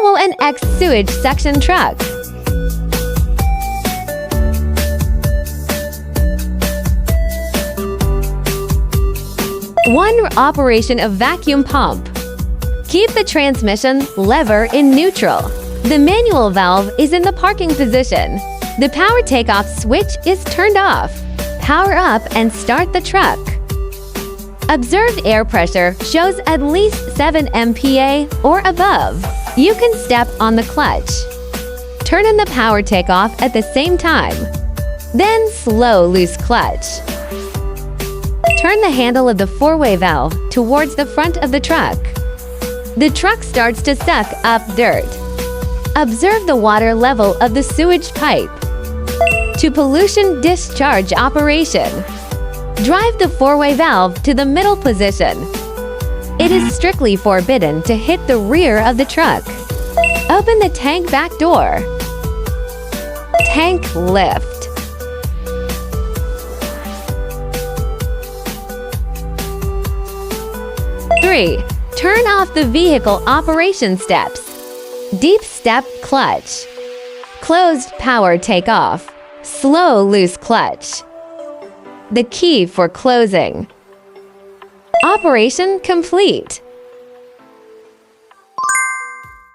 HOWO NX Sewage Suction Truck. One operation of vacuum pump. Keep the transmission lever in neutral. The manual valve is in the parking position. The power takeoff switch is turned off. Power up and start the truck. Observed air pressure shows at least 7 MPa or above. You can step on the clutch. Turn in the power takeoff at the same time. Then slow loose clutch. Turn the handle of the four-way valve towards the front of the truck. The truck starts to suck up dirt. Observe the water level of the sewage pipe. To pollution discharge operation. Drive the four-way valve to the middle position. It is strictly forbidden to hit the rear of the truck. Open the tank back door. Tank lift. Turn off the vehicle operation steps. Deep step clutch. Closed power takeoff. Slow loose clutch. The key for closing. Operation complete.